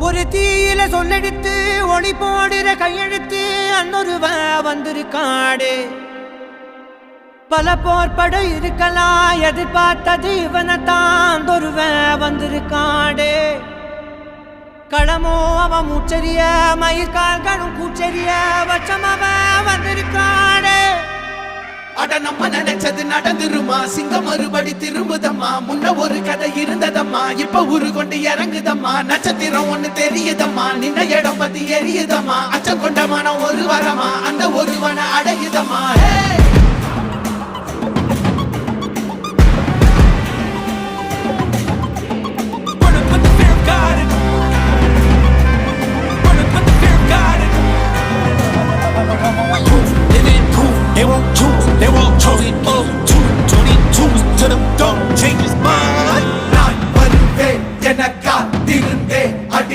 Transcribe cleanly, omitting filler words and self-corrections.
ஒரு தீயில சொல்லெடுத்து ஒளி போடுற கையெழுத்து அன்னொருவ வந்திருக்காடு. பல போர்பட இருக்கலாம் எதிர்பார்த்தது இவனைத்தான் ஒருவ வந்திருக்காடு. களமோ அவன் மூச்சரிய மயிர்கால்களும் கூச்சரிய வச்சம் அவன் வந்திருக்காடு. அட நம்ம நினைச்சது நடந்துருமா, சிங்கம் மறுபடி திரும்புதம்மா. முன்ன ஒரு கதை இருந்ததம்மா, இப்ப ஊரு கொண்டு இறங்குதம்மா. நட்சத்திரம் ஒண்ணு தெரியுதம்மா, நின்ன இடம் பத்தி எரியுதம்மா. அச்சம் கொண்ட மனம் ஒரு வரமா, அந்த ஒருவனை அடையுதம்மா.